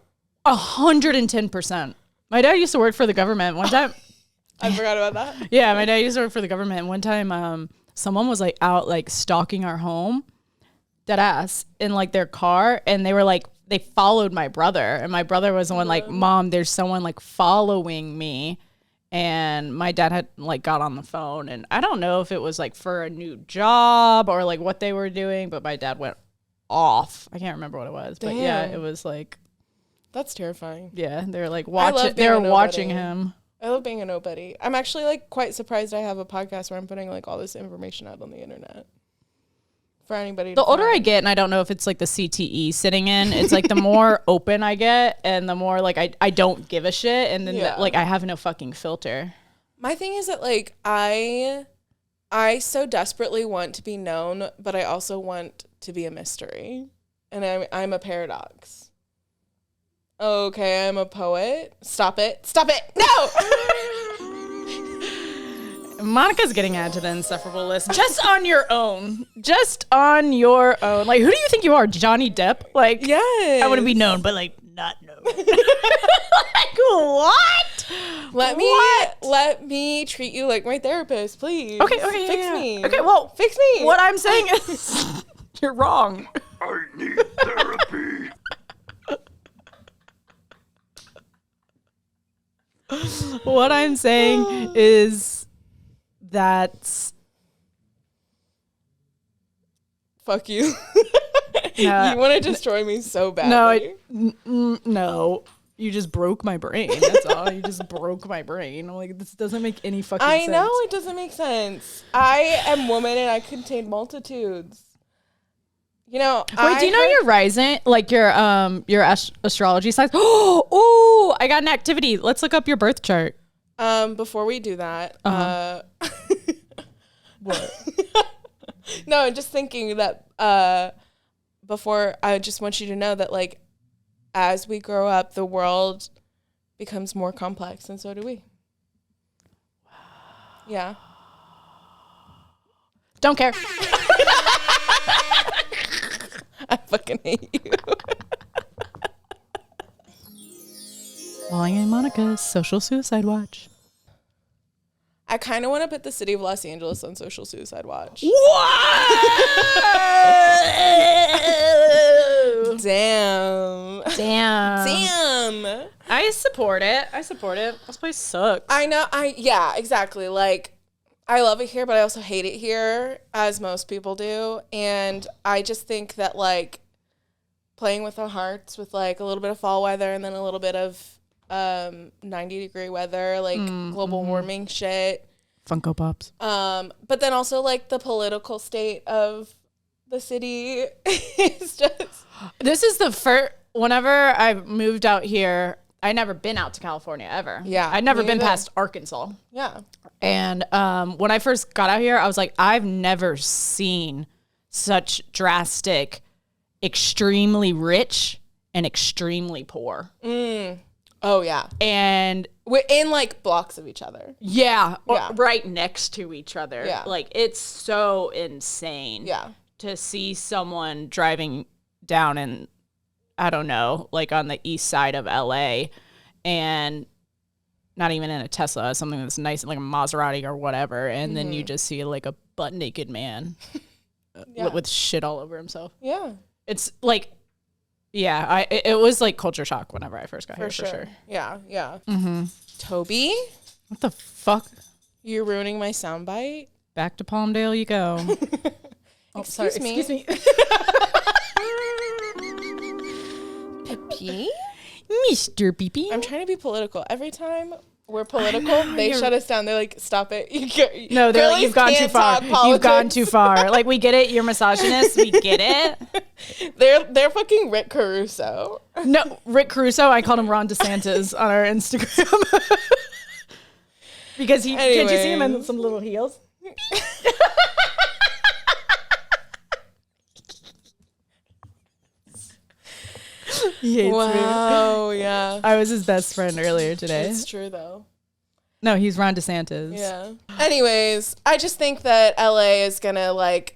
[SPEAKER 1] 110%. My dad used to work for the government one time.
[SPEAKER 2] I forgot about that.
[SPEAKER 1] Yeah, my dad used to work for the government. One time, someone was like out like stalking our home, dead ass, in like their car, and they were like they followed my brother, and my brother was the one like, Mom, there's someone like following me, and my dad had like got on the phone, and I don't know if it was like for a new job or like what they were doing, but my dad went off. I can't remember what it was, but yeah,
[SPEAKER 2] Damn.
[SPEAKER 1] it was like,
[SPEAKER 2] That's terrifying.
[SPEAKER 1] yeah, they're like
[SPEAKER 2] love
[SPEAKER 1] watching,
[SPEAKER 2] being
[SPEAKER 1] they're
[SPEAKER 2] a nobody.
[SPEAKER 1] watching him.
[SPEAKER 2] I love being a nobody. I'm actually like quite surprised I have a podcast where I'm putting like all this information out on the internet for anybody.
[SPEAKER 1] The older I get, and I don't know if it's like the CTE sitting in, it's like the more open I get and the more like I don't give a shit. And then like I have no fucking filter.
[SPEAKER 2] My thing is that like I so desperately want to be known, but I also want to be a mystery. And I'm a paradox. Okay, I'm a poet. Stop it. Stop it. No.
[SPEAKER 1] Monica's getting added to the insufferable list just on your own. Just on your own. Like, who do you think you are, Johnny Depp? Like,
[SPEAKER 2] Yes.
[SPEAKER 1] I want to be known, but like not known. Like, what?
[SPEAKER 2] Let me treat you like my therapist, please.
[SPEAKER 1] Okay,
[SPEAKER 2] Fix
[SPEAKER 1] yeah.
[SPEAKER 2] me.
[SPEAKER 1] Okay, well,
[SPEAKER 2] fix me.
[SPEAKER 1] What I'm saying is, you're wrong.
[SPEAKER 3] I need therapy.
[SPEAKER 1] What I'm saying is that
[SPEAKER 2] Fuck you.
[SPEAKER 1] Yeah.
[SPEAKER 2] You want to destroy me so badly.
[SPEAKER 1] no, you just broke my brain. That's all. You just broke my brain. I'm like, this doesn't make any fucking sense.
[SPEAKER 2] I know it doesn't make sense. I am woman and I contain multitudes. You know,
[SPEAKER 1] Wait, do you know your rising, like your astrology signs? Oh, I got an activity. Let's look up your birth chart.
[SPEAKER 2] Before we do that,
[SPEAKER 1] What?
[SPEAKER 2] no, I'm just thinking that before, I just want you to know that like as we grow up, the world becomes more complex, and so do we. Yeah.
[SPEAKER 1] Don't care.
[SPEAKER 2] I fucking hate you.
[SPEAKER 1] Molly and Monica's social suicide watch.
[SPEAKER 2] I kind of want to put the city of Los Angeles on social suicide watch.
[SPEAKER 1] What?
[SPEAKER 2] Damn.
[SPEAKER 1] Damn. I support it. This place sucks.
[SPEAKER 2] I know. Yeah, exactly. Like, I love it here, but I also hate it here, as most people do. And I just think that, like, playing with our hearts with, like, a little bit of fall weather and then a little bit of 90-degree weather, like, global warming shit.
[SPEAKER 1] Funko Pops.
[SPEAKER 2] But then also, like, the political state of the city is just...
[SPEAKER 1] This is the first... Whenever I moved out here, I'd never been out to California, ever.
[SPEAKER 2] Yeah,
[SPEAKER 1] I'd never
[SPEAKER 2] me
[SPEAKER 1] been
[SPEAKER 2] either.
[SPEAKER 1] past Arkansas.
[SPEAKER 2] Yeah.
[SPEAKER 1] And when I first got out here, I was like, I've never seen such drastic, extremely rich and extremely poor.
[SPEAKER 2] Oh, yeah.
[SPEAKER 1] And
[SPEAKER 2] We're in, like, blocks of each other.
[SPEAKER 1] yeah,
[SPEAKER 2] Yeah.
[SPEAKER 1] right next to each other.
[SPEAKER 2] Yeah.
[SPEAKER 1] Like, it's so insane.
[SPEAKER 2] Yeah.
[SPEAKER 1] To see someone driving down in, I don't know, like on the east side of LA and not even in a Tesla, something that's nice, like a Maserati or whatever. And then you just see like a butt naked man with shit all over himself.
[SPEAKER 2] Yeah.
[SPEAKER 1] It's like, yeah, it was like culture shock whenever I first got here, for sure.
[SPEAKER 2] Yeah, yeah. Toby,
[SPEAKER 1] What the fuck?
[SPEAKER 2] you're ruining my soundbite.
[SPEAKER 1] Back to Palmdale you go.
[SPEAKER 2] Excuse me.
[SPEAKER 1] Excuse me.
[SPEAKER 2] Pee?
[SPEAKER 1] Mr. Beepy.
[SPEAKER 2] I'm trying to be political. Every time we're political, they shut us down. They're like, stop it.
[SPEAKER 1] No, they're like,
[SPEAKER 2] girlies
[SPEAKER 1] you've gone too
[SPEAKER 2] can't
[SPEAKER 1] far.
[SPEAKER 2] talk
[SPEAKER 1] You've gone
[SPEAKER 2] politics."
[SPEAKER 1] too far. Like, we get it. You're misogynist. We get it.
[SPEAKER 2] They're fucking Rick Caruso.
[SPEAKER 1] No, Rick Caruso. I called him Ron DeSantis on our Instagram. Because can't you see him in
[SPEAKER 2] Anyways.
[SPEAKER 1] some little heels? He hates me.
[SPEAKER 2] Wow, yeah.
[SPEAKER 1] I was his best friend earlier today.
[SPEAKER 2] It's true, though.
[SPEAKER 1] No, he's Ron DeSantis.
[SPEAKER 2] Yeah. Anyways, I just think that LA is going to, like,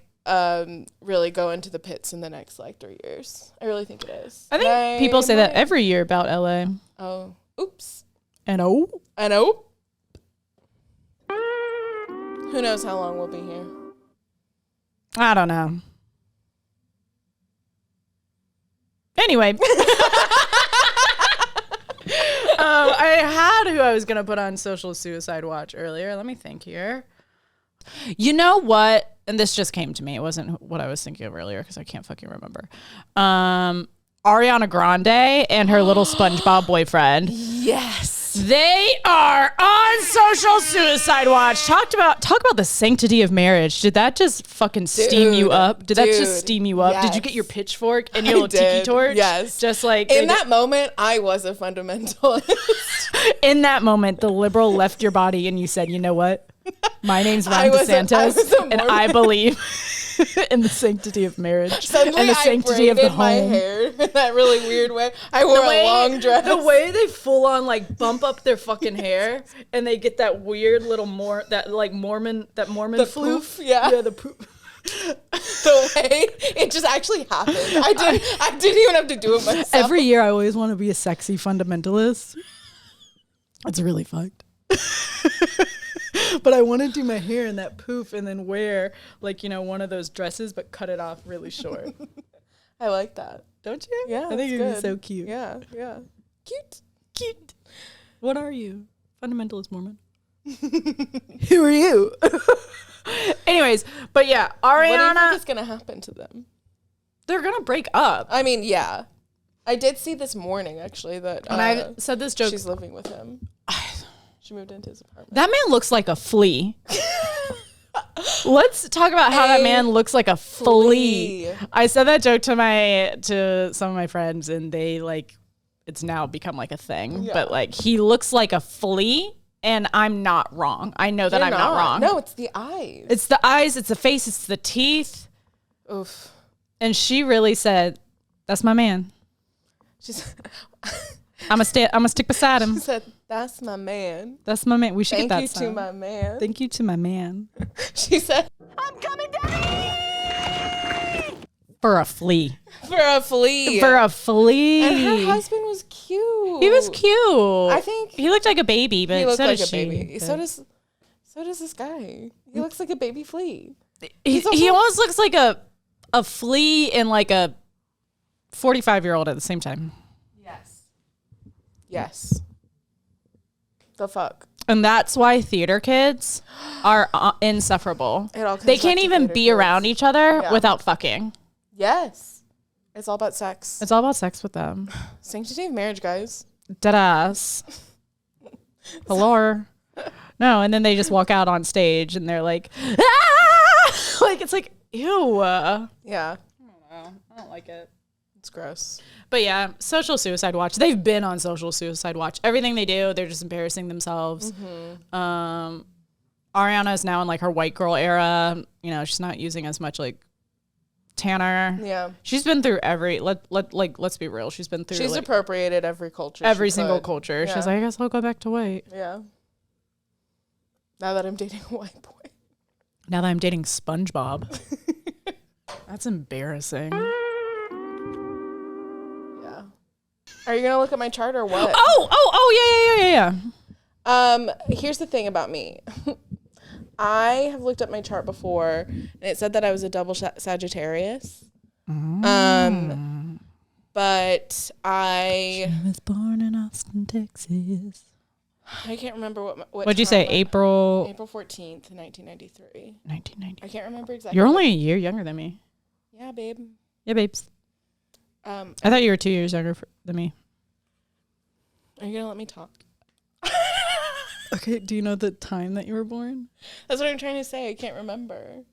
[SPEAKER 2] really go into the pits in the next, like, 3 years. I really think it is.
[SPEAKER 1] I think people say that every year about LA.
[SPEAKER 2] Oh, oops.
[SPEAKER 1] And oh.
[SPEAKER 2] Who knows how long we'll be here?
[SPEAKER 1] I don't know. Anyway. I had who I was going to put on social suicide watch earlier. Let me think here. You know what? And this just came to me. It wasn't what I was thinking of earlier because I can't fucking remember. Ariana Grande and her little SpongeBob boyfriend.
[SPEAKER 2] Yes.
[SPEAKER 1] They are on social suicide watch. Talk about the sanctity of marriage. Did that just fucking steam you up? Did that just steam you up?
[SPEAKER 2] Yes.
[SPEAKER 1] Did you get your pitchfork and your little tiki torch?
[SPEAKER 2] Yes.
[SPEAKER 1] Just like
[SPEAKER 2] in that moment, I was a fundamentalist.
[SPEAKER 1] In that moment, the liberal left your body and you said, you know what? My name's Ron DeSantis, and I believe in the sanctity of marriage.
[SPEAKER 2] Suddenly
[SPEAKER 1] and the sanctity of the home.
[SPEAKER 2] My hair in that really weird way. I wore a long dress.
[SPEAKER 1] The way they full on like bump up their fucking hair, and they get that weird little Mormon
[SPEAKER 2] the
[SPEAKER 1] floof.
[SPEAKER 2] poof, yeah,
[SPEAKER 1] the poof.
[SPEAKER 2] The way it just actually happened. I didn't even have to do it myself.
[SPEAKER 1] Every year, I always want to be a sexy fundamentalist. It's really fucked. But I want to do my hair in that poof and then wear like, one of those dresses, but cut it off really short.
[SPEAKER 2] I like that.
[SPEAKER 1] Don't you?
[SPEAKER 2] Yeah,
[SPEAKER 1] I think it'd be so cute.
[SPEAKER 2] Yeah. Cute.
[SPEAKER 1] What are you? Fundamentalist Mormon. Who are you? Anyways, but yeah, Ariana.
[SPEAKER 2] What do you think is going to happen to them?
[SPEAKER 1] They're going to break up.
[SPEAKER 2] I mean, yeah. I did see this morning, actually, that
[SPEAKER 1] and I said this joke.
[SPEAKER 2] She's living with him. She moved into his apartment.
[SPEAKER 1] That man looks like a flea. Let's talk about how that man looks like a flea. I said that joke to some of my friends, and they it's now become like a thing. Yeah. But he looks like a flea, and I'm not wrong. I know that I'm not wrong.
[SPEAKER 2] No, it's the eyes.
[SPEAKER 1] It's the eyes. It's the face. It's the teeth.
[SPEAKER 2] Oof.
[SPEAKER 1] And she really said, "That's my man." I'm gonna stick beside him.
[SPEAKER 2] She said, "That's my man.
[SPEAKER 1] That's my man." We should get that
[SPEAKER 2] Thank you to my man.
[SPEAKER 1] Thank you to my man.
[SPEAKER 2] She said,
[SPEAKER 1] "I'm coming down." For a flea.
[SPEAKER 2] For a flea.
[SPEAKER 1] And
[SPEAKER 2] her husband was cute.
[SPEAKER 1] He was cute.
[SPEAKER 2] I think
[SPEAKER 1] he looked like a baby, but
[SPEAKER 2] he looked
[SPEAKER 1] so
[SPEAKER 2] like
[SPEAKER 1] does
[SPEAKER 2] a
[SPEAKER 1] she.
[SPEAKER 2] baby. So does this guy. He looks like a baby flea.
[SPEAKER 1] He almost looks like a flea and like a 45-year-old at the same time.
[SPEAKER 2] Yes. The fuck.
[SPEAKER 1] And that's why theater kids are insufferable. They can't even be around each other without fucking.
[SPEAKER 2] Yes. It's all about sex.
[SPEAKER 1] It's all about sex with them.
[SPEAKER 2] Sanctity of marriage, guys.
[SPEAKER 1] Deadass. Hello. No, and then they just walk out on stage and they're like, ah! It's like, ew.
[SPEAKER 2] Yeah.
[SPEAKER 1] I don't know. I don't like it.
[SPEAKER 2] It's gross.
[SPEAKER 1] But yeah, social suicide watch. They've been on social suicide watch. Everything they do, they're just embarrassing themselves. Mm-hmm. Ariana is now in her white girl era. She's not using as much tanner.
[SPEAKER 2] Yeah.
[SPEAKER 1] She's been through let's be real. She's been through.
[SPEAKER 2] She's appropriated every culture.
[SPEAKER 1] Every single culture.
[SPEAKER 2] Yeah.
[SPEAKER 1] She's like, I guess I'll go back to white.
[SPEAKER 2] Yeah. Now that I'm dating a white boy.
[SPEAKER 1] Now that I'm dating SpongeBob. That's embarrassing.
[SPEAKER 2] Are you gonna look at my chart or what?
[SPEAKER 1] Yeah.
[SPEAKER 2] Here's the thing about me. I have looked at my chart before, and it said that I was a double Sagittarius. But
[SPEAKER 1] She was born in Austin, Texas.
[SPEAKER 2] I can't remember what.
[SPEAKER 1] What'd you say? April
[SPEAKER 2] 14th, 1993.
[SPEAKER 1] 1990.
[SPEAKER 2] I can't remember exactly.
[SPEAKER 1] You're only a year younger than me.
[SPEAKER 2] Yeah, babe.
[SPEAKER 1] Yeah, babes. I thought you were 2 years younger than me.
[SPEAKER 2] Are you gonna let me talk?
[SPEAKER 1] Okay, do you know the time that you were born?
[SPEAKER 2] That's what I'm trying to say. I can't remember.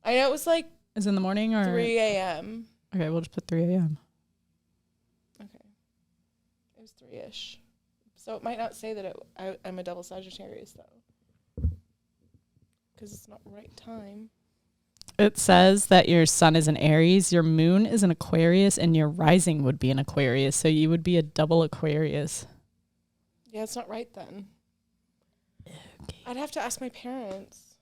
[SPEAKER 2] I know it was
[SPEAKER 1] Is it in the morning or
[SPEAKER 2] 3 a.m.
[SPEAKER 1] Okay, we'll just put 3 a.m.
[SPEAKER 2] Okay. It was 3-ish. So it might not say that I'm a double Sagittarius though. Because it's not right time.
[SPEAKER 1] It says that your sun is an Aries, your moon is an Aquarius, and your rising would be an Aquarius. So you would be a double Aquarius.
[SPEAKER 2] Yeah, it's not right then. Okay. I'd have to ask my parents.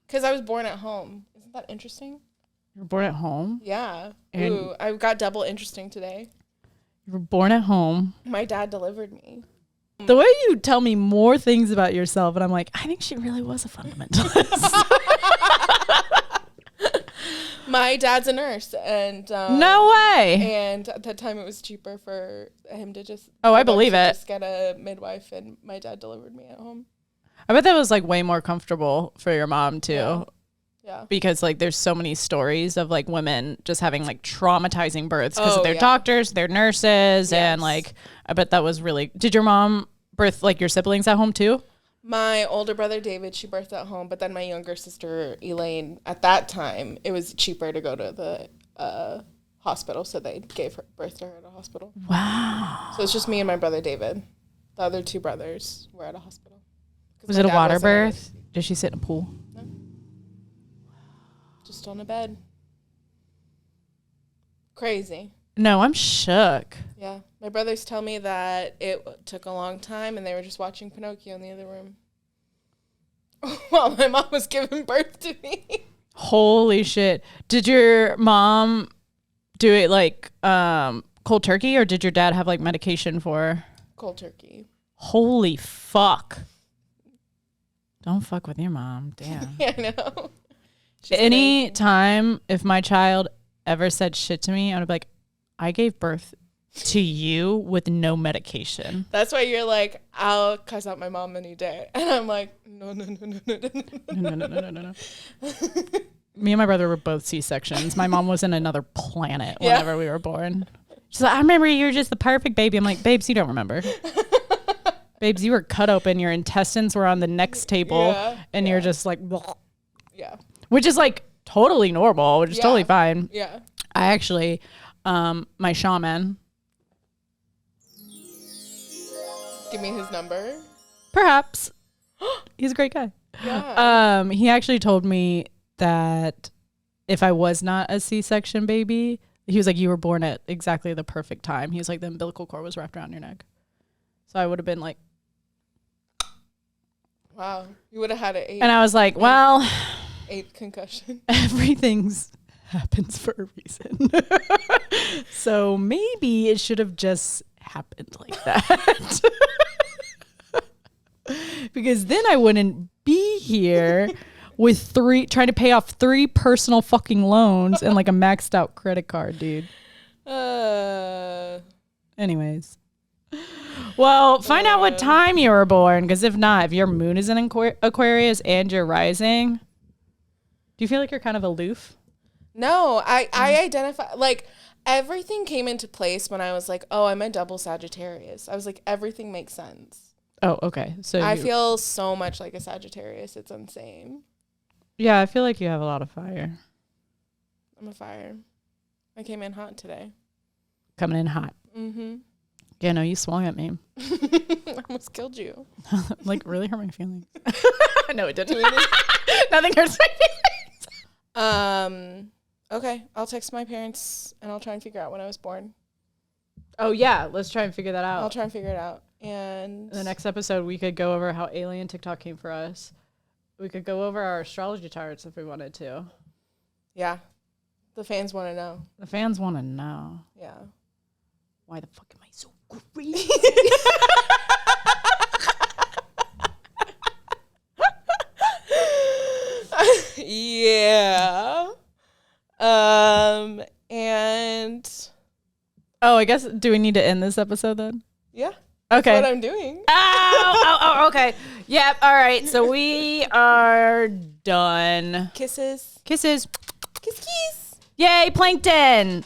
[SPEAKER 2] Because I was born at home. Isn't that interesting?
[SPEAKER 1] You were born at home?
[SPEAKER 2] Yeah.
[SPEAKER 1] And
[SPEAKER 2] ooh, I got double interesting today.
[SPEAKER 1] You were born at home.
[SPEAKER 2] My dad delivered me.
[SPEAKER 1] The way you tell me more things about yourself, and I'm like, I think she really was a fundamentalist.
[SPEAKER 2] My dad's a nurse, and
[SPEAKER 1] no way.
[SPEAKER 2] And at that time, it was cheaper for him to just.
[SPEAKER 1] I believe it.
[SPEAKER 2] Just get a midwife, and my dad delivered me at home.
[SPEAKER 1] I bet that was like way more comfortable for your mom too.
[SPEAKER 2] Yeah. Because
[SPEAKER 1] like there's so many stories of like women just having like traumatizing births because of their doctors, their nurses, and like I bet that was really. Did your mom birth like your siblings at home too?
[SPEAKER 2] My older brother David, she birthed at home, but then my younger sister Elaine, at that time, it was cheaper to go to the hospital, so they gave her birth to her at a hospital.
[SPEAKER 1] Wow.
[SPEAKER 2] So it's just me and my brother David. The other two brothers were at a hospital.
[SPEAKER 1] Was it a water birth? Did she sit in a pool?
[SPEAKER 2] No. Just on a bed. Crazy.
[SPEAKER 1] No, I'm shook.
[SPEAKER 2] Yeah. My brothers tell me that it took a long time and they were just watching Pinocchio in the other room while my mom was giving birth to me.
[SPEAKER 1] Holy shit. Did your mom do it like cold turkey, or did your dad have like medication for?
[SPEAKER 2] Cold turkey.
[SPEAKER 1] Holy fuck. Don't fuck with your mom. Damn.
[SPEAKER 2] Yeah, I know.
[SPEAKER 1] Any time if my child ever said shit to me, I would be like, I gave birth to you with no medication.
[SPEAKER 2] That's why you're like, I'll cuss out my mom any day. And I'm like, no.
[SPEAKER 1] Me and my brother were both C-sections. My mom was in another planet whenever we were born. She's like, I remember you were just the perfect baby. I'm like, babes, you don't remember. Babes, you were cut open. Your intestines were on the next table. And you're just like, bleh.
[SPEAKER 2] Yeah.
[SPEAKER 1] Which is like totally normal, which is totally fine.
[SPEAKER 2] Yeah.
[SPEAKER 1] I actually, my shaman.
[SPEAKER 2] Give me his number.
[SPEAKER 1] Perhaps. He's a great guy.
[SPEAKER 2] Yeah.
[SPEAKER 1] He actually told me that if I was not a C-section baby, he was like, you were born at exactly the perfect time. He was like, the umbilical cord was wrapped around your neck. So I would have been like,
[SPEAKER 2] wow. You would have had an 8.
[SPEAKER 1] and I was like, well,
[SPEAKER 2] 8 concussion.
[SPEAKER 1] Everything's happens for a reason. So maybe it should have just happened like that. Because then I wouldn't be here with trying to pay off 3 personal fucking loans and like a maxed out credit card, dude. Anyways. Well, find out what time you were born, because if not, if your moon is in Aquarius and you're rising, do you feel like you're kind of aloof?
[SPEAKER 2] No, I identify, like, everything came into place when I was like, oh, I'm a double Sagittarius. I was like, everything makes sense.
[SPEAKER 1] Oh, okay. So
[SPEAKER 2] I feel so much like a Sagittarius. It's insane.
[SPEAKER 1] Yeah, I feel like you have a lot of fire.
[SPEAKER 2] I'm a fire. I came in hot today.
[SPEAKER 1] Coming in hot.
[SPEAKER 2] Mm-hmm.
[SPEAKER 1] Yeah, no, you swung at me.
[SPEAKER 2] I almost killed you.
[SPEAKER 1] Like, really hurt my feelings. No, it didn't. Nothing hurts my feelings.
[SPEAKER 2] Okay, I'll text my parents and I'll try and figure out when I was born.
[SPEAKER 1] Oh, yeah, let's try and figure that out.
[SPEAKER 2] I'll try and figure it out. And
[SPEAKER 1] in the next episode, we could go over how alien TikTok came for us. We could go over our astrology charts if we wanted to.
[SPEAKER 2] Yeah. The fans want to know.
[SPEAKER 1] The fans want to know.
[SPEAKER 2] Yeah.
[SPEAKER 1] Why the fuck am I so crazy?
[SPEAKER 2] Yeah. And
[SPEAKER 1] I guess, do we need to end this episode then?
[SPEAKER 2] Yeah.
[SPEAKER 1] Okay.
[SPEAKER 2] That's what I'm doing.
[SPEAKER 1] Oh, okay. Yep. All right. So we are done.
[SPEAKER 2] Kisses.
[SPEAKER 1] Kisses.
[SPEAKER 2] Kiss, kiss.
[SPEAKER 1] Yay, plankton.